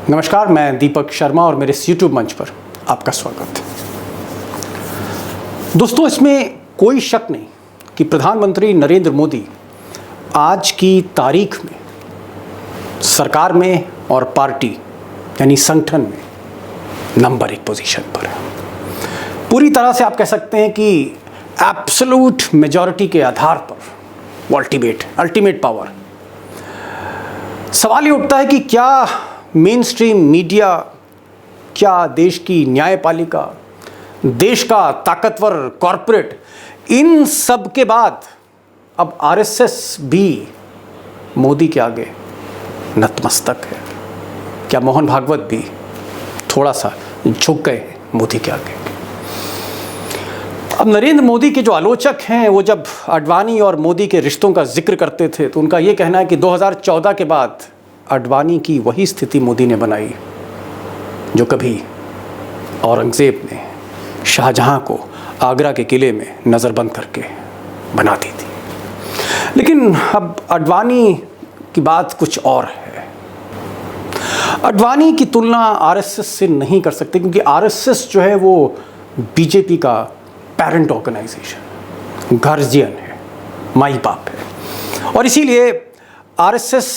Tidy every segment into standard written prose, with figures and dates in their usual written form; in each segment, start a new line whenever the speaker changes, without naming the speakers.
नमस्कार, मैं दीपक शर्मा और मेरे इस YouTube मंच पर आपका स्वागत है। दोस्तों, इसमें कोई शक नहीं कि प्रधानमंत्री नरेंद्र मोदी आज की तारीख में सरकार में और पार्टी यानी संगठन में नंबर 1 पोजीशन पर है। पूरी तरह से आप कह सकते हैं कि एब्सोल्यूट मेजॉरिटी के आधार पर अल्टीमेट पावर। सवाल ये उठता है कि क्या मेन स्ट्रीम मीडिया, क्या देश की न्यायपालिका, देश का ताकतवर कॉरपोरेट, इन सब के बाद अब आरएसएस भी मोदी के आगे नतमस्तक है? क्या मोहन भागवत भी थोड़ा सा झुक गए मोदी के आगे? अब नरेंद्र मोदी के जो आलोचक हैं वो जब आडवाणी और मोदी के रिश्तों का जिक्र करते थे तो उनका ये कहना है कि 2014 के बाद आडवाणी की वही स्थिति मोदी ने बनाई जो कभी औरंगज़ेब ने शाहजहां को आगरा के किले में नज़रबंद करके बना दी थी। लेकिन अब आडवाणी की बात कुछ और है। आडवाणी की तुलना आरएसएस से नहीं कर सकते क्योंकि आरएसएस जो है वो बीजेपी का पेरेंट ऑर्गेनाइजेशन, गार्जियन है, माई बाप है, और इसीलिए आरएसएस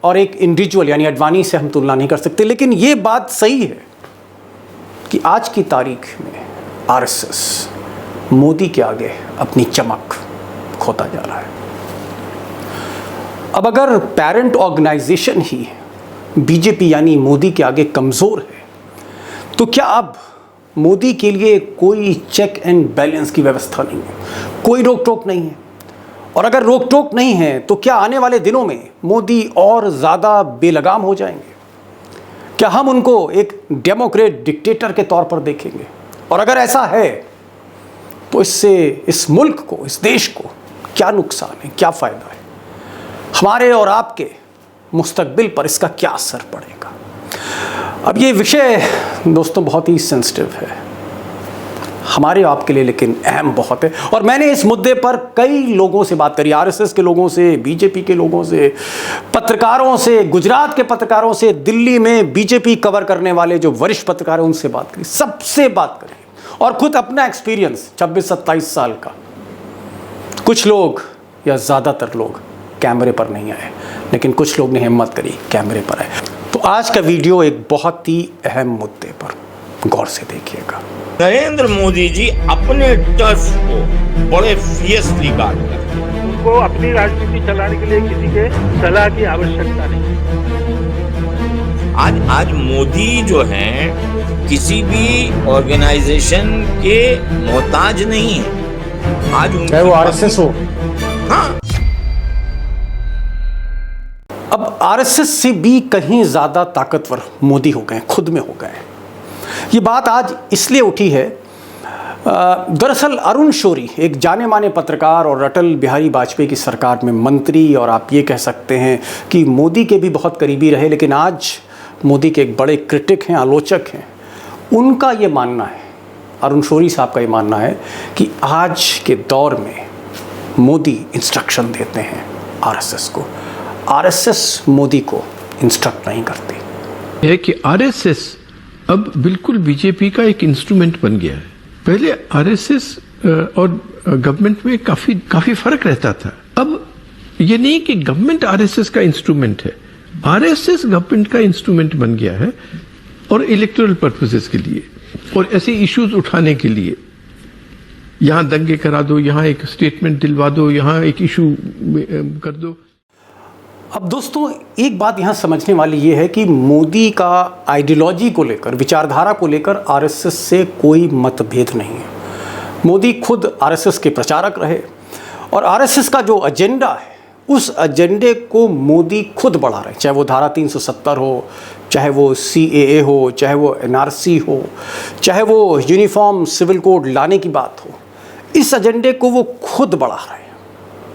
और एक इंडिविजुअल यानी आडवाणी से हम तुलना नहीं कर सकते। लेकिन ये बात सही है कि आज की तारीख में आरएसएस मोदी के आगे अपनी चमक खोता जा रहा है। अब अगर पेरेंट ऑर्गेनाइजेशन ही बीजेपी यानी मोदी के आगे कमज़ोर है तो क्या अब मोदी के लिए कोई चेक एंड बैलेंस की व्यवस्था नहीं है, कोई रोक टोक नहीं है? और अगर रोक टोक नहीं है तो क्या आने वाले दिनों में मोदी और ज़्यादा बेलगाम हो जाएंगे? क्या हम उनको एक डेमोक्रेट डिक्टेटर के तौर पर देखेंगे? और अगर ऐसा है तो इससे इस मुल्क को, इस देश को क्या नुकसान है, क्या फ़ायदा है? हमारे और आपके मुस्तकबिल पर इसका क्या असर पड़ेगा? अब ये विषय दोस्तों बहुत ही सेंसिटिव है हमारे आपके लिए, लेकिन अहम बहुत है। और मैंने इस मुद्दे पर कई लोगों से बात करी, आरएसएस के लोगों से, बीजेपी के लोगों से, पत्रकारों से, गुजरात के पत्रकारों से, दिल्ली में बीजेपी कवर करने वाले जो वरिष्ठ पत्रकार हैं उनसे बात करी, सबसे बात करी, और खुद अपना एक्सपीरियंस 26-27 साल का। कुछ लोग या ज़्यादातर लोग कैमरे पर नहीं आए, लेकिन कुछ लोग ने हिम्मत करी, कैमरे पर आए। तो आज का वीडियो एक बहुत ही अहम मुद्दे पर गौर से देखिएगा।
नरेंद्र मोदी जी अपने टर्फ को बड़े फियसली गार्ड करते हैं।
उनको अपनी राजनीति चलाने के लिए किसी के सलाह की आवश्यकता नहीं।
आज मोदी जो हैं किसी भी ऑर्गेनाइजेशन के मोहताज नहीं है। आज
चाहे वो आरएसएस हो।
हाँ,
अब आरएसएस से भी कहीं ज़्यादा ताकतवर मोदी हो गए, खुद में हो गए। ये बात आज इसलिए उठी है, दरअसल अरुण शौरी एक जाने माने पत्रकार और अटल बिहारी वाजपेयी की सरकार में मंत्री, और आप ये कह सकते हैं कि मोदी के भी बहुत करीबी रहे, लेकिन आज मोदी के एक बड़े क्रिटिक हैं, आलोचक हैं। उनका ये मानना है, अरुण शौरी साहब का ये मानना है कि आज के दौर में मोदी इंस्ट्रक्शन देते हैं आरएसएस को, आरएसएस मोदी को इंस्ट्रक्ट नहीं करती।
है कि आरएसएस अब बिल्कुल बीजेपी का एक इंस्ट्रूमेंट बन गया है। पहले आरएसएस और गवर्नमेंट में काफी फर्क रहता था। अब ये नहीं कि गवर्नमेंट आरएसएस का इंस्ट्रूमेंट है, आरएसएस गवर्नमेंट का इंस्ट्रूमेंट बन गया है, और इलेक्टोरल पर्पसेस के लिए और ऐसे इश्यूज उठाने के लिए। यहां दंगे करा दो, यहां एक स्टेटमेंट दिलवा दो, यहां एक इशू कर दो।
अब दोस्तों एक बात यहाँ समझने वाली ये है कि मोदी का आइडियोलॉजी को लेकर, विचारधारा को लेकर आरएसएस से कोई मतभेद नहीं है। मोदी खुद आरएसएस के प्रचारक रहे और आरएसएस का जो एजेंडा है उस एजेंडे को मोदी खुद बढ़ा रहे, चाहे वो धारा 370 हो, चाहे वो CAA हो, चाहे वो NRC हो, चाहे वो यूनिफॉर्म सिविल कोड लाने की बात हो, इस एजेंडे को वो खुद बढ़ा रहे हैं।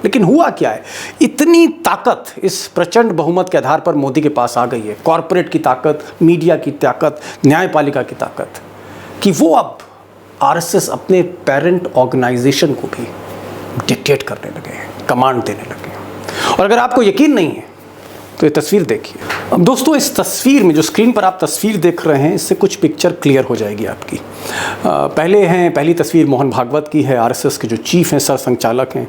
लेकिन हुआ क्या है, इतनी ताकत इस प्रचंड बहुमत के आधार पर मोदी के पास आ गई है, कॉरपोरेट की ताकत, मीडिया की ताकत, न्यायपालिका की ताकत, कि वो अब आरएसएस अपने पेरेंट ऑर्गेनाइजेशन को भी डिक्टेट करने लगे हैं, कमांड देने लगे हैं। और अगर आपको यकीन नहीं है तो ये तस्वीर देखिए। अब दोस्तों इस तस्वीर में, जो स्क्रीन पर आप तस्वीर देख रहे हैं, इससे कुछ पिक्चर क्लियर हो जाएगी आपकी। पहली तस्वीर मोहन भागवत की है, आरएसएस के जो चीफ हैं, सर संचालक हैं।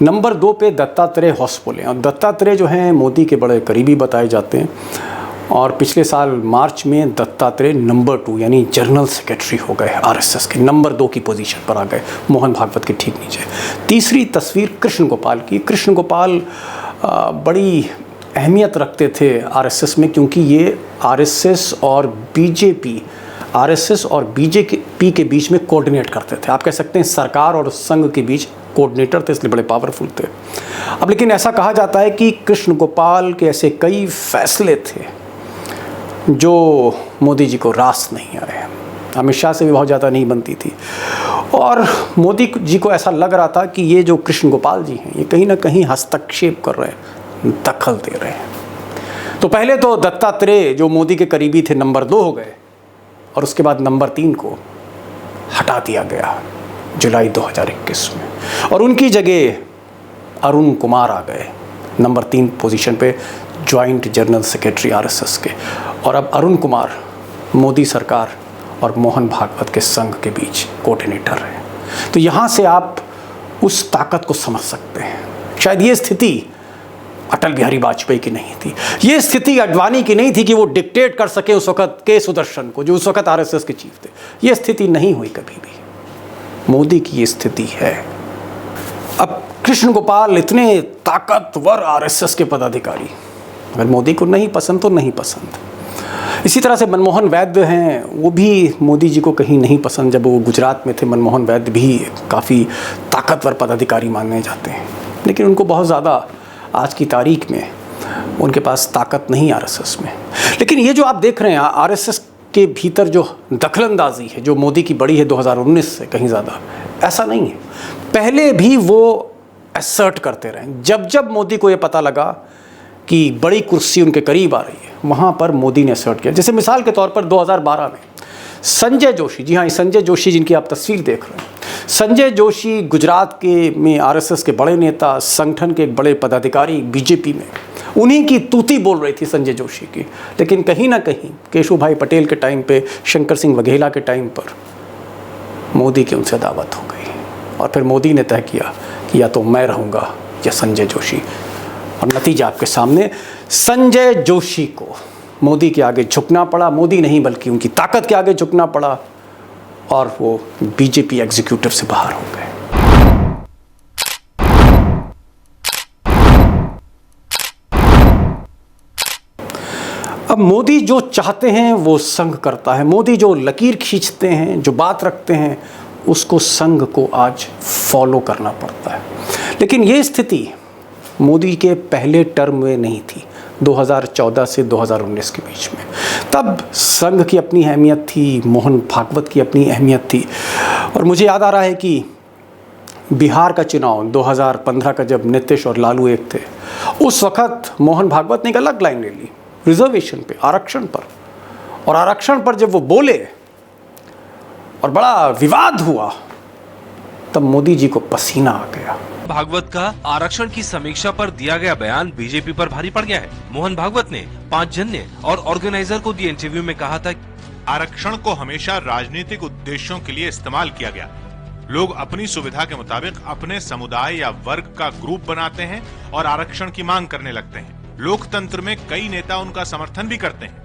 नंबर 2 पे दत्तात्रेय होसबोले। और दत्तात्रेय जो हैं मोदी के बड़े करीबी बताए जाते हैं, और पिछले साल मार्च में दत्तात्रेय नंबर 2 यानी जनरल सेक्रेटरी हो गए आरएसएस के, नंबर 2 की पोजीशन पर आ गए, मोहन भागवत के ठीक नीचे। तीसरी तस्वीर कृष्ण गोपाल की। कृष्ण गोपाल बड़ी अहमियत रखते थे आरएसएस में, क्योंकि ये आरएसएस और बीजेपी के बीच में कोऑर्डिनेट करते थे। आप कह सकते हैं सरकार और संघ के बीच कोऑर्डिनेटर थे, इसलिए बड़े पावरफुल थे। अब लेकिन ऐसा कहा जाता है कि कृष्ण गोपाल के ऐसे कई फैसले थे जो मोदी जी को रास नहीं आए। अमित शाह से भी बहुत ज़्यादा नहीं बनती थी, और मोदी जी को ऐसा लग रहा था कि ये जो कृष्ण गोपाल जी हैं, ये कहीं ना कहीं हस्तक्षेप कर रहे हैं, दखल दे रहे हैं। तो पहले तो दत्तात्रेय जो मोदी के करीबी थे नंबर 2 हो गए, और उसके बाद नंबर 3 को हटा दिया गया जुलाई 2021 में, और उनकी जगह अरुण कुमार आ गए नंबर 3 पोजीशन पे, ज्वाइंट जनरल सेक्रेटरी आरएसएस के। और अब अरुण कुमार मोदी सरकार और मोहन भागवत के संघ के बीच कोऑर्डिनेटर है। तो यहाँ से आप उस ताकत को समझ सकते हैं। शायद ये स्थिति अटल बिहारी वाजपेयी की नहीं थी, ये स्थिति अडवाणी की नहीं थी कि वो डिक्टेट कर सके उस वक्त के सुदर्शन को, जो उस वक्त आरएसएस के चीफ थे। ये स्थिति नहीं हुई कभी भी, मोदी की ये स्थिति है। अब कृष्ण गोपाल इतने ताकतवर आरएसएस के पदाधिकारी, अगर मोदी को नहीं पसंद तो नहीं पसंद। इसी तरह से मनमोहन वैद्य हैं, वो भी मोदी जी को कहीं नहीं पसंद। जब वो गुजरात में थे, मनमोहन वैद्य भी काफ़ी ताकतवर पदाधिकारी माने जाते हैं, लेकिन उनको बहुत ज़्यादा आज की तारीख में उनके पास ताकत नहीं आरएसएस में। लेकिन ये जो आप देख रहे हैं आरएसएस के भीतर जो दखलंदाजी है, जो मोदी की बड़ी है 2019 से कहीं ज़्यादा, ऐसा नहीं है। पहले भी वो असर्ट करते रहे। जब जब मोदी को ये पता लगा कि बड़ी कुर्सी उनके करीब आ रही है, वहाँ पर मोदी ने असर्ट किया। जैसे मिसाल के तौर पर 2012 में संजय जोशी, जी हाँ, संजय जोशी जिनकी आप तस्वीर देख रहे हैं, संजय जोशी गुजरात के में आरएसएस के बड़े नेता, संगठन के एक बड़े पदाधिकारी बीजेपी में, उन्हीं की तूती बोल रही थी संजय जोशी की। लेकिन कहीं ना कहीं केशु भाई पटेल के टाइम पे, शंकर सिंह वघेला के टाइम पर मोदी की उनसे दावत हो गई, और फिर मोदी ने तय किया कि या तो मैं रहूँगा या संजय जोशी। और नतीजा आपके सामने, संजय जोशी को मोदी के आगे झुकना पड़ा। मोदी नहीं बल्कि उनकी ताकत के आगे झुकना पड़ा, और वो बीजेपी एग्जीक्यूटिव से बाहर हो गए। अब मोदी जो चाहते हैं वो संघ करता है। मोदी जो लकीर खींचते हैं, जो बात रखते हैं, उसको संघ को आज फॉलो करना पड़ता है। लेकिन ये स्थिति मोदी के पहले टर्म में नहीं थी, 2014 से 2019 के बीच में। तब संघ की अपनी अहमियत थी, मोहन भागवत की अपनी अहमियत थी। और मुझे याद आ रहा है कि बिहार का चुनाव 2015 का, जब नीतीश और लालू एक थे, उस वक्त मोहन भागवत ने एक अलग लाइन ले ली रिजर्वेशन पे, आरक्षण पर। और आरक्षण पर जब वो बोले और बड़ा विवाद हुआ, तब मोदी जी को पसीना आ गया।
भागवत का आरक्षण की समीक्षा पर दिया गया बयान बीजेपी पर भारी पड़ गया है। मोहन भागवत ने 5 जन्य और ऑर्गेनाइजर को दिए इंटरव्यू में कहा था,
आरक्षण को हमेशा राजनीतिक उद्देश्यों के लिए इस्तेमाल किया गया। लोग अपनी सुविधा के मुताबिक अपने समुदाय या वर्ग का ग्रुप बनाते हैं और आरक्षण की मांग करने लगते हैं। लोकतंत्र में कई नेता उनका समर्थन भी करते हैं।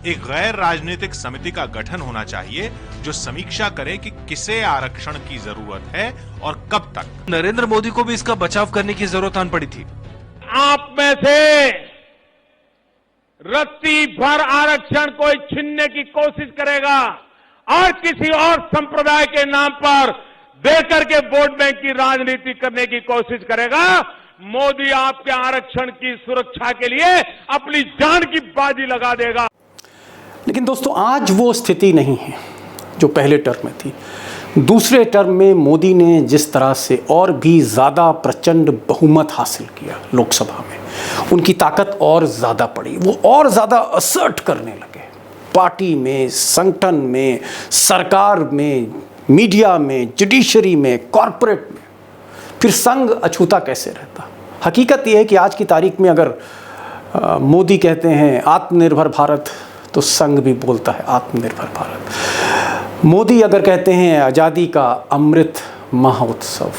एक गैर राजनीतिक समिति का गठन होना चाहिए जो समीक्षा करे कि किसे आरक्षण की जरूरत है और कब तक।
नरेंद्र मोदी को भी इसका बचाव करने की जरूरत आन पड़ी थी।
आप में से रत्ती भर आरक्षण कोई छीनने की कोशिश करेगा और किसी और संप्रदाय के नाम पर देकर के वोट बैंक की राजनीति करने की कोशिश करेगा, मोदी आपके आरक्षण की सुरक्षा के लिए अपनी जान की बाजी लगा देगा।
लेकिन दोस्तों आज वो स्थिति नहीं है जो पहले टर्म में थी। दूसरे टर्म में मोदी ने जिस तरह से और भी ज़्यादा प्रचंड बहुमत हासिल किया लोकसभा में, उनकी ताकत और ज़्यादा बढ़ी। वो और ज़्यादा असर्ट करने लगे पार्टी में, संगठन में, सरकार में, मीडिया में, जुडिशरी में, कॉरपोरेट में। फिर संघ अछूता कैसे रहता। हकीकत यह है कि आज की तारीख में अगर मोदी कहते हैं आत्मनिर्भर भारत, तो संघ भी बोलता है आत्मनिर्भर भारत। मोदी अगर कहते हैं आज़ादी का अमृत महोत्सव,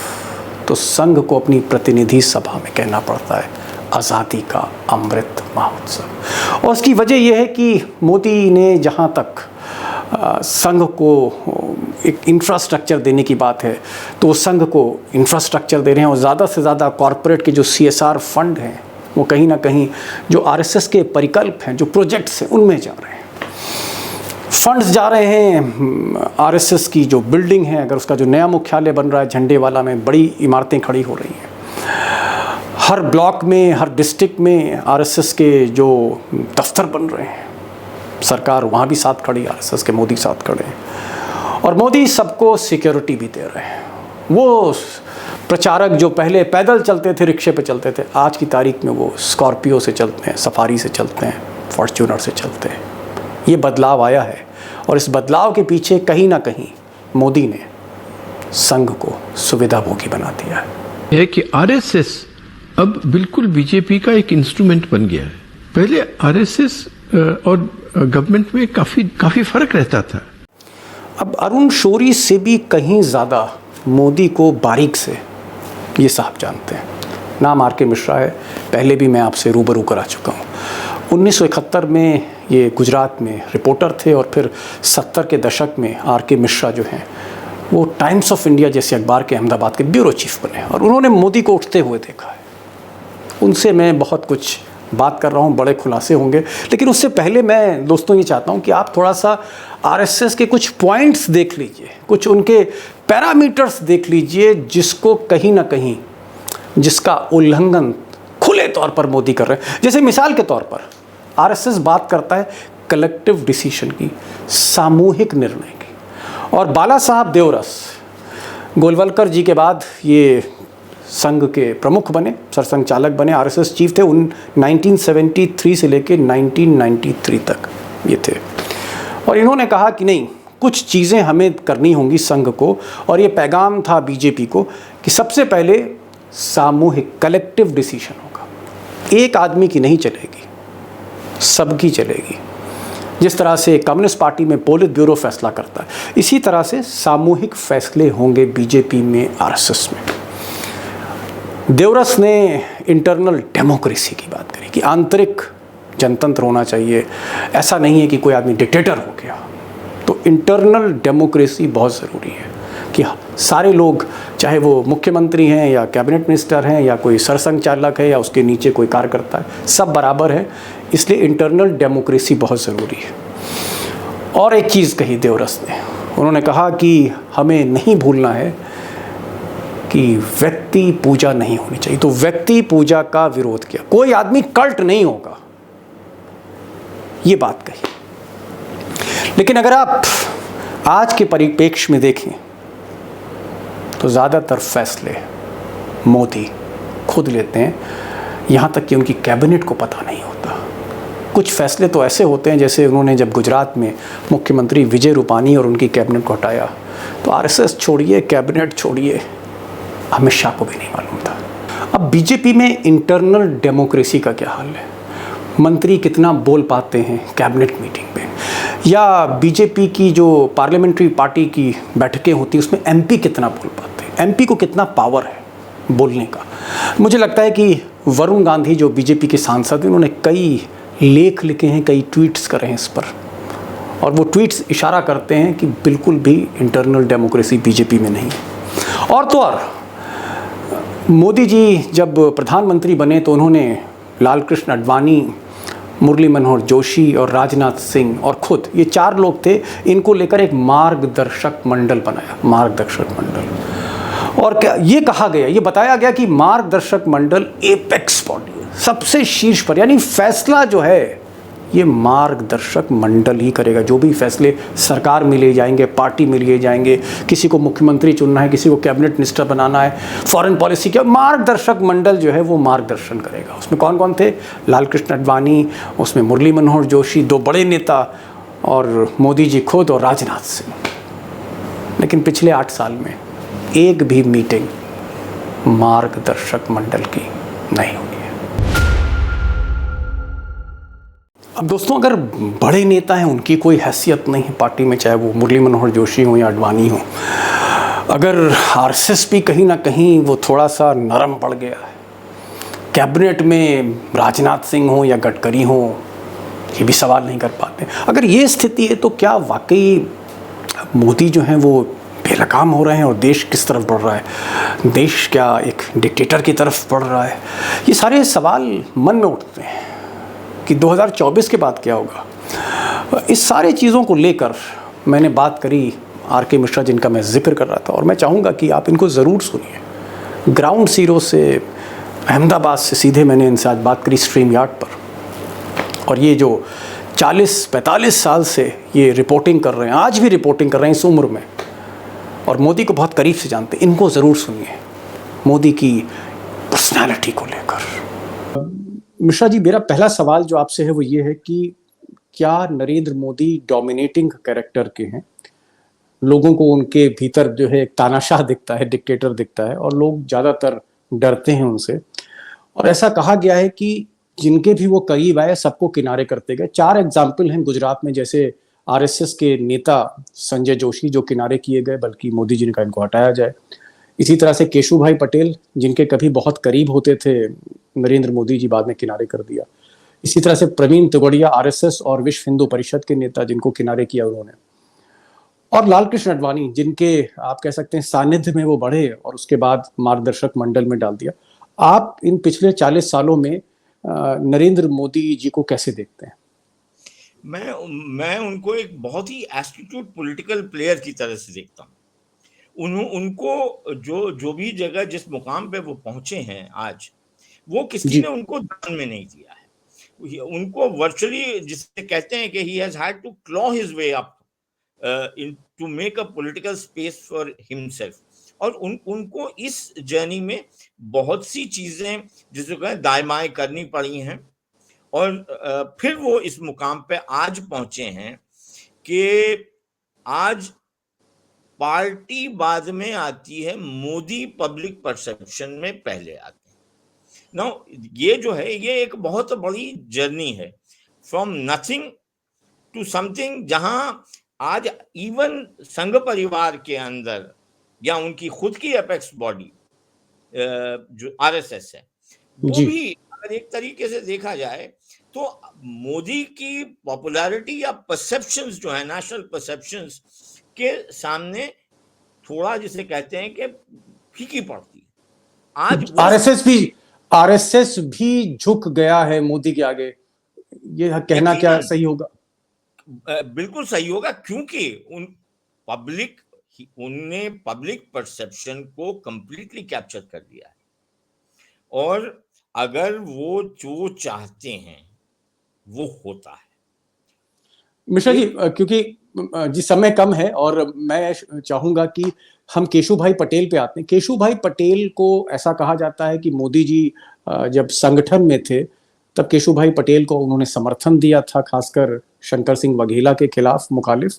तो संघ को अपनी प्रतिनिधि सभा में कहना पड़ता है आज़ादी का अमृत महोत्सव। और उसकी वजह यह है कि मोदी ने जहाँ तक संघ को एक इंफ्रास्ट्रक्चर देने की बात है, तो संघ को इंफ्रास्ट्रक्चर दे रहे हैं और ज़्यादा से ज़्यादा कॉरपोरेट के जो CSR फंड हैं वो कहीं ना कहीं जो RSS के परिकल्प हैं, जो प्रोजेक्ट्स हैं, उनमें जा रहे हैं। फंड्स जा रहे हैं RSS की जो बिल्डिंग है, अगर उसका जो नया मुख्यालय बन रहा है झंडेवाला में, बड़ी इमारतें खड़ी हो रही हैं। हर ब्लॉक में, हर डिस्ट्रिक्ट में RSS के जो दफ्तर बन रहे हैं, सरकार वहाँ भी साथ खड़ी, RSS के मोदी साथ खड़े हैं। और मोदी सबको सिक्योरिटी भी दे रहे हैं। वो प्रचारक जो पहले पैदल चलते थे, रिक्शे पे चलते थे, आज की तारीख में वो स्कॉर्पियो से चलते हैं, सफारी से चलते हैं, फॉर्च्यूनर से चलते हैं। ये बदलाव आया है और इस बदलाव के पीछे कहीं ना कहीं मोदी ने संघ को सुविधाभोगी बना दिया
है कि RSS अब बिल्कुल बीजेपी का एक इंस्ट्रूमेंट बन गया है। पहले RSS और गवर्नमेंट में काफी फर्क रहता था।
अब अरुण शौरी से भी कहीं ज़्यादा मोदी को बारीक से ये साहब जानते हैं। नाम R.K. मिश्रा है, पहले भी मैं आपसे रूबरू करा चुका हूँ। 1971 में ये गुजरात में रिपोर्टर थे और फिर 70 के दशक में R.K. मिश्रा जो हैं वो टाइम्स ऑफ इंडिया जैसे अखबार के अहमदाबाद के ब्यूरो चीफ बने और उन्होंने मोदी को उठते हुए देखा है। उनसे मैं बहुत कुछ बात कर रहा हूँ, बड़े खुलासे होंगे, लेकिन उससे पहले मैं दोस्तों ये चाहता हूँ कि आप थोड़ा सा RSS के कुछ पॉइंट्स देख लीजिए, कुछ उनके पैरामीटर्स देख लीजिए, जिसको कहीं ना कहीं जिसका उल्लंघन खुले तौर पर मोदी कर रहे हैं। जैसे मिसाल के तौर पर RSS बात करता है कलेक्टिव डिसीजन की, सामूहिक निर्णय की, और बाला साहब देवरस गोलवलकर जी के बाद ये संघ के प्रमुख बने, सरसंघ चालक बने, RSS चीफ थे 1973 से लेके 1993 तक ये थे। और इन्होंने कहा कि नहीं, कुछ चीज़ें हमें करनी होंगी संघ को, और ये पैगाम था बीजेपी को कि सबसे पहले सामूहिक कलेक्टिव डिसीजन होगा। एक आदमी की नहीं चलेगी, सबकी चलेगी। जिस तरह से कम्युनिस्ट पार्टी में पोलित ब्यूरो फैसला करता है, इसी तरह से सामूहिक फैसले होंगे बीजेपी में, RSS में। देवरस ने इंटरनल डेमोक्रेसी की बात करी कि आंतरिक जनतंत्र होना चाहिए, ऐसा नहीं है कि कोई आदमी डिक्टेटर हो गया। तो इंटरनल डेमोक्रेसी बहुत ज़रूरी है कि सारे लोग, चाहे वो मुख्यमंत्री हैं या कैबिनेट मिनिस्टर हैं या कोई सरसंघ चालक है या उसके नीचे कोई कार्यकर्ता है, सब बराबर है। इसलिए इंटरनल डेमोक्रेसी बहुत ज़रूरी है। और एक चीज़ कही देवरस ने, उन्होंने कहा कि हमें नहीं भूलना है कि व्यक्ति पूजा नहीं होनी चाहिए। तो व्यक्ति पूजा का विरोध किया, कोई आदमी कल्ट नहीं होगा, ये बात कही। लेकिन अगर आप आज के परिप्रेक्ष्य में देखें तो ज़्यादातर फैसले मोदी खुद लेते हैं, यहाँ तक कि उनकी कैबिनेट को पता नहीं होता। कुछ फैसले तो ऐसे होते हैं, जैसे उन्होंने जब गुजरात में मुख्यमंत्री विजय रूपानी और उनकी कैबिनेट को हटाया, तो RSS छोड़िए, कैबिनेट छोड़िए, अमित शाह को भी नहीं मालूम था। अब बीजेपी में इंटरनल डेमोक्रेसी का क्या हाल है? मंत्री कितना बोल पाते हैं कैबिनेट मीटिंग में, या बीजेपी की जो पार्लियामेंट्री पार्टी की बैठकें होती हैं उसमें MP कितना बोल पाते हैं, MP को कितना पावर है बोलने का। मुझे लगता है कि वरुण गांधी जो बीजेपी के सांसद हैं, उन्होंने कई लेख लिखे हैं, कई ट्वीट्स करे हैं इस पर, और वो ट्वीट्स इशारा करते हैं कि बिल्कुल भी इंटरनल डेमोक्रेसी बीजेपी में नहीं है। और तो और मोदी जी जब प्रधानमंत्री बने तो उन्होंने लालकृष्ण आडवाणी, मुरली मनोहर जोशी और राजनाथ सिंह और खुद, ये 4 लोग थे, इनको लेकर एक मार्गदर्शक मंडल बनाया, मार्गदर्शक मंडल। और क्या ये कहा गया, ये बताया गया कि मार्गदर्शक मंडल एपेक्स बॉडी, सबसे शीर्ष पर, यानी फैसला जो है ये मार्गदर्शक मंडल ही करेगा। जो भी फैसले सरकार में लिए जाएंगे, पार्टी में लिए जाएंगे, किसी को मुख्यमंत्री चुनना है, किसी को कैबिनेट मिनिस्टर बनाना है, फॉरेन पॉलिसी का, मार्गदर्शक मंडल जो है वो मार्गदर्शन करेगा। उसमें कौन कौन थे? लालकृष्ण आडवाणी, उसमें मुरली मनोहर जोशी, 2 बड़े नेता, और मोदी जी खुद और राजनाथ सिंह। लेकिन पिछले 8 साल में एक भी मीटिंग मार्गदर्शक मंडल की नहीं हुई है। अब दोस्तों, अगर बड़े नेता हैं उनकी कोई हैसियत नहीं है पार्टी में, चाहे वो मुरली मनोहर जोशी हो या आडवाणी हो, अगर आरएसएस भी कहीं ना कहीं वो थोड़ा सा नरम पड़ गया है, कैबिनेट में राजनाथ सिंह हो या गडकरी हो, ये भी सवाल नहीं कर पाते, अगर ये स्थिति है तो क्या वाकई मोदी जो हैं वो बेलगाम हो रहे हैं और देश किस तरफ बढ़ रहा है? देश क्या एक डिक्टेटर की तरफ बढ़ रहा है? ये सारे सवाल मन में उठते हैं कि 2024 के बाद क्या होगा। इस सारे चीज़ों को लेकर मैंने बात करी आर.के. मिश्रा, जिनका मैं जिक्र कर रहा था, और मैं चाहूँगा कि आप इनको ज़रूर सुनिए। ग्राउंड ज़ीरो से, अहमदाबाद से सीधे मैंने इनसे आज बात करी स्ट्रीम यार्ड पर, और ये जो 40-45 साल से ये रिपोर्टिंग कर रहे हैं, आज भी रिपोर्टिंग कर रहे हैं इस उम्र में, और मोदी को बहुत करीब से जानते हैं, इनको ज़रूर सुनिए मोदी की पर्सनैलिटी को लेकर। मिश्रा जी, मेरा पहला सवाल जो आपसे है वो ये है कि क्या नरेंद्र मोदी डोमिनेटिंग कैरेक्टर के हैं? लोगों को उनके भीतर जो है एक तानाशाह दिखता है, डिक्टेटर दिखता है, और लोग ज़्यादातर डरते हैं उनसे, और ऐसा कहा गया है कि जिनके भी वो करीब आए सबको किनारे करते गए। 4 एग्जाम्पल हैं गुजरात में, जैसे आरएसएस के नेता संजय जोशी जो किनारे किए गए, बल्कि मोदी जी ने कहा इनको हटाया जाए। इसी तरह से केशु भाई पटेल, जिनके कभी बहुत करीब होते थे नरेंद्र मोदी जी, बाद में किनारे कर दिया। इसी तरह से प्रवीण तोगड़िया, आरएसएस और विश्व हिंदू परिषद के नेता, जिनको किनारे किया उन्होंने। और लाल कृष्ण आडवाणी, जिनके आप कह सकते हैं सानिध्य में वो बढ़े और उसके बाद मार्गदर्शक मंडल में डाल दिया। आप इन पिछले 40 सालों में नरेंद्र मोदी जी को कैसे देखते हैं?
मैं उनको एक बहुत ही एस्टिट्यूट पॉलिटिकल प्लेयर की तरह से देखता हूँ। उनको जो भी जगह जिस मुकाम पे वो पहुंचे हैं आज, वो किसी ने उनको दान में नहीं दिया है। उनको वर्चुअली, जिसे कहते हैं कि he has had to claw his way up to make a political space for himself, और उनको इस जर्नी में बहुत सी चीजें जिसे कहें दाएं बाएं करनी पड़ी हैं, और फिर वो इस मुकाम पे आज पहुंचे हैं कि आज पार्टी बाद में आती है, मोदी पब्लिक परसेप्शन में पहले आते हैं। नाउ ये जो है, ये एक बहुत बड़ी जर्नी है, फ्रॉम नथिंग टू समथिंग, जहां आज इवन संघ परिवार के अंदर या उनकी खुद की अपेक्स बॉडी जो आरएसएस है, वो भी अगर एक तरीके से देखा जाए तो मोदी की पॉपुलैरिटी या परसेप्शंस जो है, नेशनल परसेप्शंस के सामने थोड़ा जिसे कहते हैं कि फीकी पड़ती है। आज
आरएसएस भी झुक गया है मोदी के आगे, ये कहना क्या सही होगा?
बिल्कुल सही होगा, क्योंकि उनने पब्लिक परसेप्शन को कंप्लीटली कैप्चर कर दिया है, और अगर वो जो चाहते हैं वो होता है।
मिश्रा जी, क्योंकि समय कम है और मैं चाहूंगा कि हम केशु भाई पटेल पे आते हैं। केशु भाई पटेल को ऐसा कहा जाता है कि मोदी जी जब संगठन में थे तब केशु भाई पटेल को उन्होंने समर्थन दिया था, खासकर शंकर सिंह वघेला के खिलाफ मुखालिफ,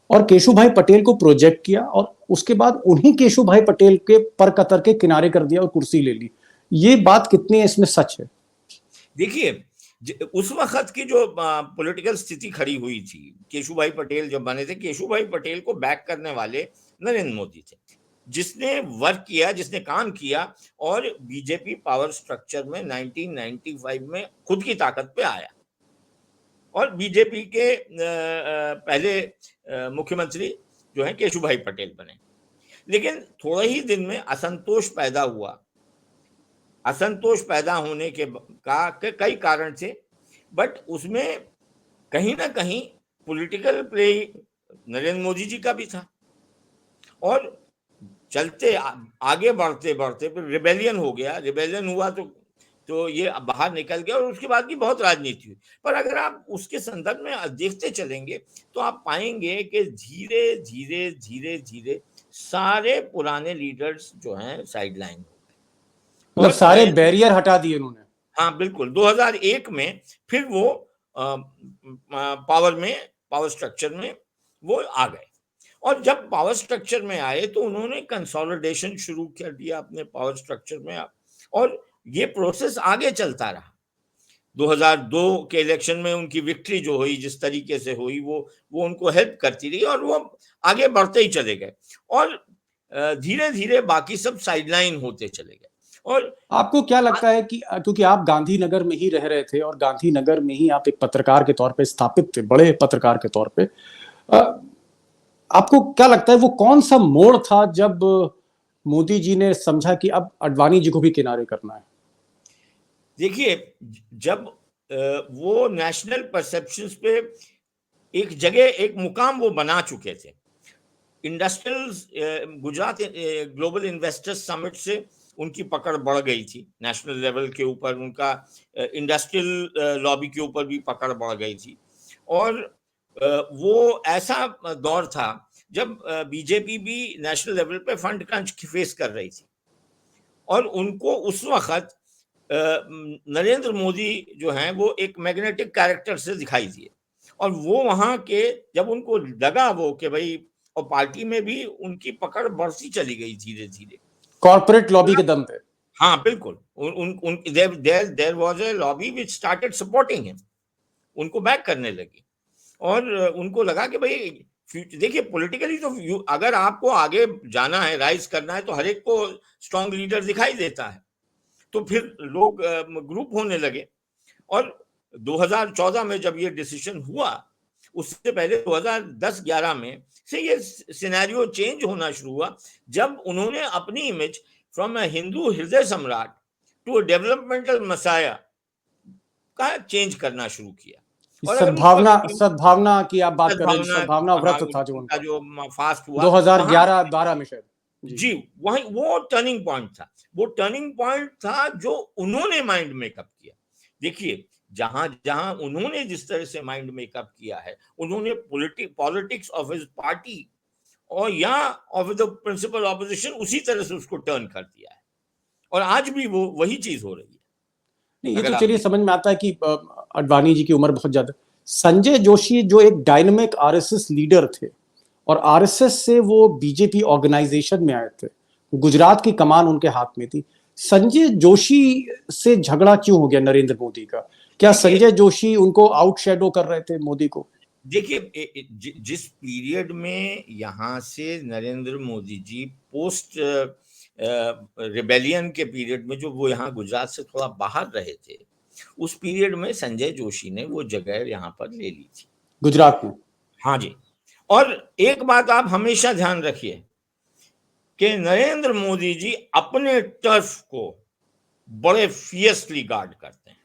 और केशु भाई पटेल को प्रोजेक्ट किया, और उसके बाद उन्हीं केशु भाई पटेल के पर कतर के किनारे कर दिया और कुर्सी ले ली। ये बात कितनी इसमें सच है?
देखिए, उस वक्त की जो पॉलिटिकल स्थिति खड़ी हुई थी, केशु भाई पटेल जब बने थे, केशु भाई पटेल को बैक करने वाले नरेंद्र मोदी थे, जिसने वर्क किया, जिसने काम किया, और बीजेपी पावर स्ट्रक्चर में 1995 में खुद की ताकत पे आया, और बीजेपी के पहले मुख्यमंत्री जो है केशु भाई पटेल बने। लेकिन थोड़े ही दिन में असंतोष पैदा हुआ। असंतोष पैदा होने के कई कारण थे, बट उसमें कहीं ना कहीं पॉलिटिकल प्ले नरेंद्र मोदी जी का भी था, और चलते आगे बढ़ते बढ़ते फिर रिबेलियन हो गया। रिबेलियन हुआ तो ये बाहर निकल गया, और उसके बाद की बहुत राजनीति हुई। पर अगर आप उसके संदर्भ में देखते चलेंगे तो आप पाएंगे कि धीरे धीरे धीरे धीरे सारे पुराने लीडर्स जो हैं साइडलाइन हो गए,
मतलब सारे बैरियर हटा दिए उन्होंने।
हाँ बिल्कुल। 2001 में फिर वो पावर स्ट्रक्चर में वो आ गए, और जब पावर स्ट्रक्चर में आए तो उन्होंने कंसोलिडेशन शुरू कर दिया अपने पावर स्ट्रक्चर में, और ये प्रोसेस आगे चलता रहा। 2002 के इलेक्शन में उनकी विक्ट्री जो हुई, जिस तरीके से हुई, वो उनको हेल्प करती रही और वो आगे बढ़ते ही चले गए और धीरे धीरे बाकी सब साइडलाइन होते चले गए। और
आपको क्या लगता है कि क्योंकि आप गांधीनगर में ही रह रहे थे और गांधीनगर में ही आप एक पत्रकार के तौर पे स्थापित थे, बड़े पत्रकार के तौर पे, आपको क्या लगता है वो कौन सा मोड़ था जब मोदी जी ने समझा कि अब आडवाणी जी को भी किनारे करना है?
देखिए, जब वो नेशनल परसेप्शंस पे एक जगह, एक मुकाम वो बना चुके थे, industrial Gujarat global investors summit से उनकी पकड़ बढ़ गई थी, नेशनल लेवल के ऊपर उनका इंडस्ट्रियल लॉबी के ऊपर भी पकड़ बढ़ गई थी। और वो ऐसा दौर था जब बीजेपी भी नेशनल लेवल पे फंड क्रंच फेस कर रही थी और उनको उस वक्त नरेंद्र मोदी जो हैं वो एक मैग्नेटिक कैरेक्टर से दिखाई दिए और वो वहां के, जब उनको लगा वो कि भाई, और पार्टी में भी उनकी पकड़ बढ़ती चली गई धीरे धीरे
कॉर्पोरेट लॉबी के दम पे।
हाँ बिल्कुल, there was a lobby which started supporting him, उनको बैक करने लगी और उनको लगा कि भाई देखिए, पॉलिटिकली तो अगर आपको आगे जाना है, राइज करना है, तो हर एक को स्ट्रॉन्ग लीडर दिखाई देता है, तो फिर लोग ग्रुप होने लगे। और 2014 में जब ये डिसीजन हुआ, उससे पहले 2010-11 में से ये सिनेरियो चेंज होना शुरू हुआ जब उन्होंने अपनी इमेज फ्रॉम अ हिंदू हृदय सम्राट टू अ डेवलपमेंटल मसाया का चेंज करना शुरू किया। और
सद्भावना की आप बात कर रहे हैं, सद्भावना व्रत था जो उनका,
जो फास्ट हुआ
2011-12 में शायद
जी, वही वो टर्निंग पॉइंट था। वो टर्निंग पॉइंट था जो उन्होंने माइंड मेकअप किया। देखिए, जहां जहां उन्होंने जिस तरह से माइंड मेकअप किया है, उन्होंने पॉलिटिक्स ऑफ हिज पार्टी और या ऑफ द प्रिंसिपल ऑपोजिशन उसी तरह से उसको टर्न कर दिया है और आज भी वो वही चीज हो रही है।
नहीं, ये तो चलिए समझ में आता है कि आडवाणी जी की उम्र बहुत ज्यादा। संजय जोशी जो एक डायनामिक आरएसएस लीडर थे और आरएसएस से वो बीजेपी ऑर्गेनाइजेशन में आए थे, गुजरात की कमान उनके हाथ में थी, संजय जोशी से झगड़ा क्यों हो गया नरेंद्र मोदी का? क्या संजय जोशी उनको आउटशैडो कर रहे थे मोदी को?
देखिए, जिस पीरियड में यहाँ से नरेंद्र मोदी जी पोस्ट रिबेलियन के पीरियड में जो वो यहाँ गुजरात से थोड़ा बाहर रहे थे, उस पीरियड में संजय जोशी ने वो जगह यहाँ पर ले ली थी
गुजरात में।
हाँ जी, और एक बात आप हमेशा ध्यान रखिए कि नरेंद्र मोदी जी अपने टर्फ को बड़े फियसली गार्ड करते हैं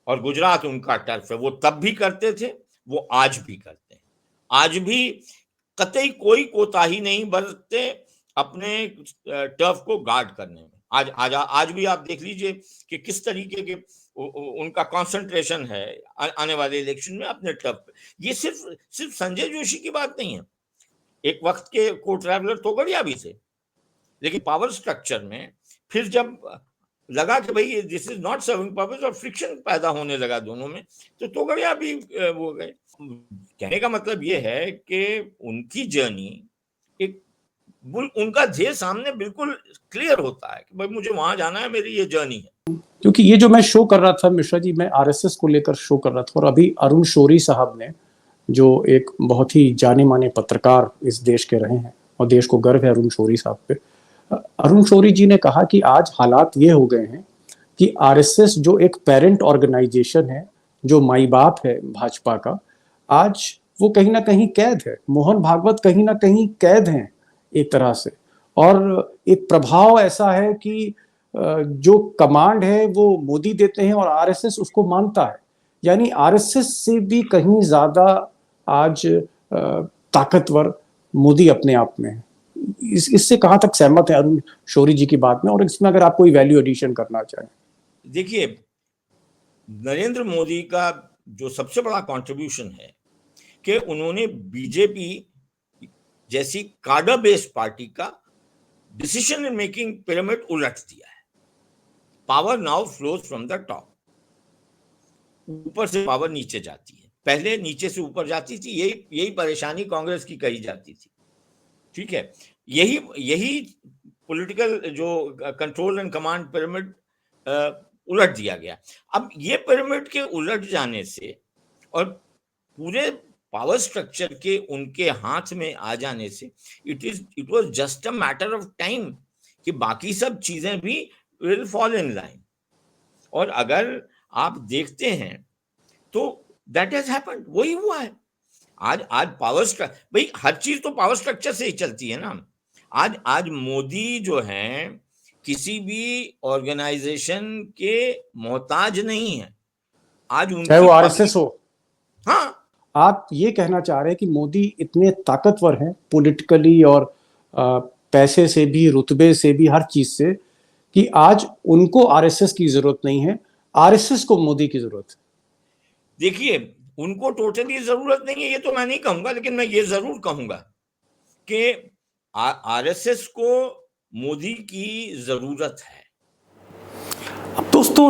और गुजरात उनका टर्फ है। वो तब भी करते थे, वो आज भी करते हैं। आज भी कतई कोई कोताही नहीं बरतते अपने टर्फ को गार्ड करने में। आज भी आप देख लीजिए कि किस तरीके के उनका कंसंट्रेशन है आने वाले इलेक्शन में अपने टर्फ पे। ये सिर्फ संजय जोशी की बात नहीं है, एक वक्त के को ट्रैवलर तोगड़िया भी थे, लेकिन पावर स्ट्रक्चर में फिर जब लगा कि भाई this is not serving purpose और फ्रिक्शन पैदा होने लगा दोनों में, तो तोगड़िया भी वो गए। कहने का मतलब ये है कि उनकी जर्नी एक उनका ध्येय सामने बिल्कुल क्लियर होता है कि भाई मुझे वहां जाना है, मेरी ये जर्नी है।
क्योंकि ये जो मैं शो कर रहा था मिश्रा जी, मैं आरएसएस को लेकर शो कर रहा था और अभी अरुण शौरी साहब ने, जो एक बहुत ही जाने माने पत्रकार इस देश के रहे हैं और देश को गर्व है अरुण शौरी साहब पे, अरुण शौरी जी ने कहा कि आज हालात ये हो गए हैं कि आरएसएस जो एक पेरेंट ऑर्गेनाइजेशन है, जो माई बाप है भाजपा का, आज वो कहीं ना कहीं कैद है। मोहन भागवत कहीं ना कहीं कैद हैं एक तरह से, और एक प्रभाव ऐसा है कि जो कमांड है वो मोदी देते हैं और आरएसएस उसको मानता है। यानी आरएसएस से भी कहीं ज्यादा आज ताकतवर मोदी अपने आप में है। इससे कहां तक सहमत है अरुण शौरी जी की बात में, और इसमें अगर आप कोई वैल्यू एडिशन करना चाहें?
देखिए, नरेंद्र मोदी का जो सबसे बड़ा कंट्रीब्यूशन है कि उन्होंने बीजेपी जैसी कार्डर बेस्ड पार्टी का डिसीजन मेकिंग पिरामिड उलट दिया है। Power now flows from the top, ऊपर से पावर नीचे जाती है। पहले नीचे से ऊपर जाती थी, यही परेशानी कांग्रेस की कही जाती थी। ठीक है, यही पॉलिटिकल जो कंट्रोल एंड कमांड पिरामिड उलट दिया गया। अब ये पिरामिड के उलट जाने से और पूरे पावर स्ट्रक्चर के उनके हाथ में आ जाने से it was just a matter of time कि बाकी सब चीजें भी विल फॉल इन लाइन। और अगर आप देखते हैं तो दैट हैज हैपेंड, वही हुआ है। आज पावर स्ट्रक्चर, भाई हर चीज तो पावर स्ट्रक्चर से ही चलती है ना। आज मोदी जो है किसी भी ऑर्गेनाइजेशन के मोहताज नहीं है। आज उनकी
चाहे वो आरएसएस हो।
हाँ,
आप ये कहना चाह रहे हैं कि मोदी इतने ताकतवर हैं पॉलिटिकली और पैसे से भी, रुतबे से भी, हर चीज से, कि आज उनको आरएसएस की जरूरत नहीं है, आरएसएस को मोदी की जरूरत है।
देखिए, उनको टोटली जरूरत नहीं है ये तो मैं नहीं कहूंगा, लेकिन मैं ये जरूर कहूंगा कि आरएसएस को मोदी की जरूरत है।
अब दोस्तों,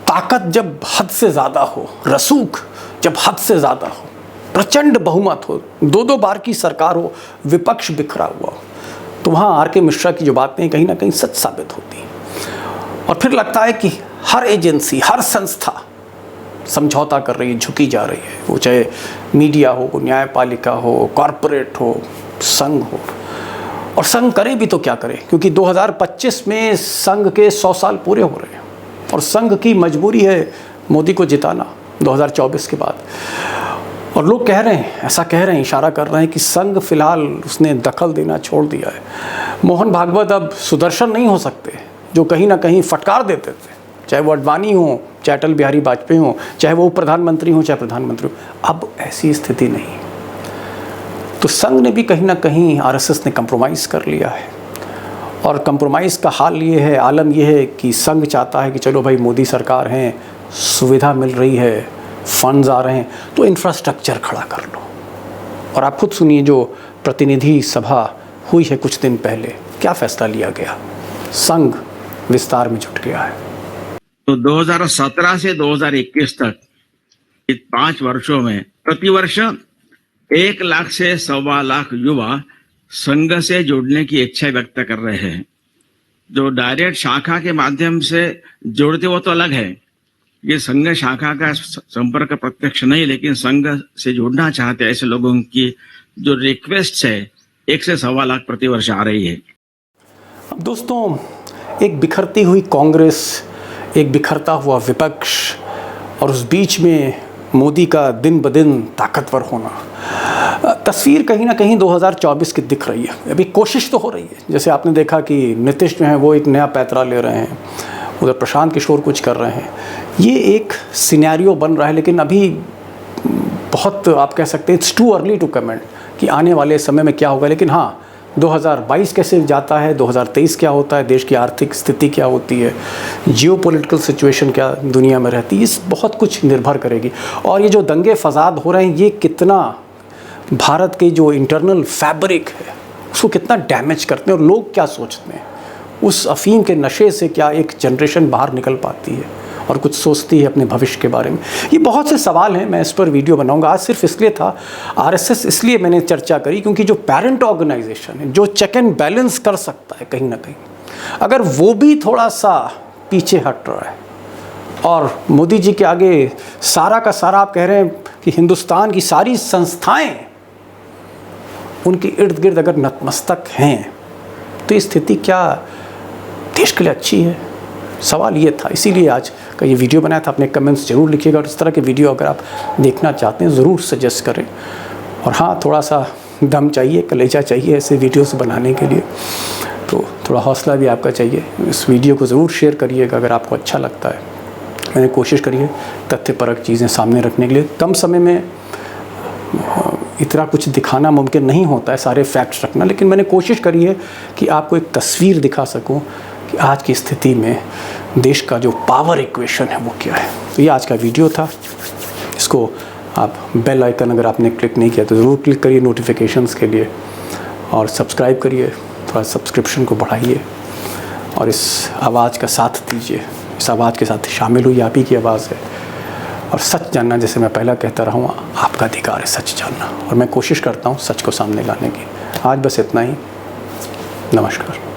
ताकत जब हद से ज्यादा हो, रसूख जब हद से ज्यादा हो, प्रचंड बहुमत हो, 2-2 बार की सरकार हो, विपक्ष बिखरा हुआ हो, तो वहाँ आर के मिश्रा की जो बातें कहीं ना कहीं सच साबित होती हैं। और फिर लगता है कि हर एजेंसी, हर संस्था समझौता कर रही है, झुकी जा रही है, वो चाहे मीडिया हो, न्यायपालिका हो, कॉरपोरेट हो, संघ हो। और संघ करे भी तो क्या करे, क्योंकि 2025 में संघ के 100 साल पूरे हो रहे हैं और संघ की मजबूरी है मोदी को जिताना 2024 के बाद। और लोग कह रहे हैं, ऐसा कह रहे हैं, इशारा कर रहे हैं कि संघ फिलहाल उसने दखल देना छोड़ दिया है। मोहन भागवत अब सुदर्शन नहीं हो सकते, जो कहीं ना कहीं फटकार देते थे, चाहे वो अडवाणी हो, चाहे अटल बिहारी वाजपेयी हो, चाहे वो प्रधानमंत्री हो, चाहे प्रधानमंत्री हो। अब ऐसी स्थिति नहीं। तो संघ ने भी कहीं ना कहीं, आरएसएस ने कंप्रोमाइज़ कर लिया है। और कंप्रोमाइज़ का हाल ये है, आलम ये है कि संघ चाहता है कि चलो भाई मोदी सरकार है, सुविधा मिल रही है, फंड्स आ रहे हैं, तो इंफ्रास्ट्रक्चर खड़ा कर लो। और आप खुद सुनिए, जो प्रतिनिधि सभा हुई है कुछ दिन पहले, क्या फैसला लिया गया। संघ विस्तार में जुट गया है।
तो 2017 से 2021 तक इन 5 वर्षों में प्रतिवर्ष 1 लाख से 1.25 लाख युवा संघ से जुड़ने की इच्छा व्यक्त कर रहे हैं। जो डायरेक्ट शाखा के माध्यम से जोड़ते वो तो अलग है, ये संघ शाखा का संपर्क प्रत्यक्ष नहीं, लेकिन संघ से जुड़ना चाहते ऐसे लोगों की जो रिक्वेस्ट है 1 से 1.25 लाख प्रतिवर्ष आ रही है।
अब दोस्तों, एक बिखरती हुई कांग्रेस, एक बिखरता हुआ विपक्ष, और उस बीच में मोदी का दिन ब दिन ताकतवर होना, तस्वीर कहीं ना कहीं 2024 की दिख रही है। अभी कोशिश तो हो रही है, जैसे आपने देखा कि नीतीश जो है वो एक नया पैतरा ले रहे हैं, उधर प्रशांत किशोर कुछ कर रहे हैं। ये एक सिनेरियो बन रहा है, लेकिन अभी बहुत, आप कह सकते हैं it's too early to comment कि आने वाले समय में क्या होगा। लेकिन हाँ, 2022 कैसे जाता है, 2023 क्या होता है, देश की आर्थिक स्थिति क्या होती है, जियोपॉलिटिकल सिचुएशन क्या दुनिया में रहती है, इस बहुत कुछ निर्भर करेगी। और ये जो दंगे फसाद हो रहे हैं, ये कितना भारत के जो इंटरनल फैब्रिक है उसको कितना डैमेज करते हैं, और लोग क्या सोचते हैं। उस अफीम के नशे से क्या एक जनरेशन बाहर निकल पाती है और कुछ सोचती है अपने भविष्य के बारे में। ये बहुत से सवाल हैं, मैं इस पर वीडियो बनाऊंगा। आज सिर्फ इसलिए था, आरएसएस इसलिए मैंने चर्चा करी क्योंकि जो पेरेंट ऑर्गेनाइजेशन है, जो चेक एंड बैलेंस कर सकता है कहीं ना कहीं, अगर वो भी थोड़ा सा पीछे हट रहा है और मोदी जी के आगे सारा का सारा, आप कह रहे हैं कि हिंदुस्तान की सारी संस्थाएं उनके इर्द गिर्द अगर नतमस्तक हैं, तो ये स्थिति क्या देश के लिए अच्छी है? सवाल ये था, इसीलिए आज का ये वीडियो बनाया था। अपने कमेंट्स जरूर लिखिएगा, और इस तरह के वीडियो अगर आप देखना चाहते हैं ज़रूर सजेस्ट करें। और हाँ, थोड़ा सा दम चाहिए, कलेजा चाहिए ऐसे वीडियोस बनाने के लिए, तो थोड़ा हौसला भी आपका चाहिए। इस वीडियो को ज़रूर शेयर करिएगा अगर आपको अच्छा लगता है। मैंने कोशिश करी है तथ्यपरक चीज़ें सामने रखने के लिए। कम समय में इतना कुछ दिखाना मुमकिन नहीं होता है, सारे फैक्ट्स रखना, लेकिन मैंने कोशिश करी है कि आपको एक तस्वीर दिखा सकूं कि आज की स्थिति में देश का जो पावर इक्वेशन है वो क्या है। तो ये आज का वीडियो था। इसको आप बेल आइकन अगर आपने क्लिक नहीं किया तो ज़रूर क्लिक करिए नोटिफिकेशंस के लिए, और सब्सक्राइब करिए, थोड़ा सब्सक्रिप्शन को बढ़ाइए और इस आवाज़ का साथ दीजिए। इस आवाज़ के साथ शामिल हुई, आप ही की आवाज़ है। और सच जानना, जैसे मैं पहला कहता रहा हूँ, आपका अधिकार है सच जानना, और मैं कोशिश करता हूँ सच को सामने लाने की। आज बस इतना ही। नमस्कार।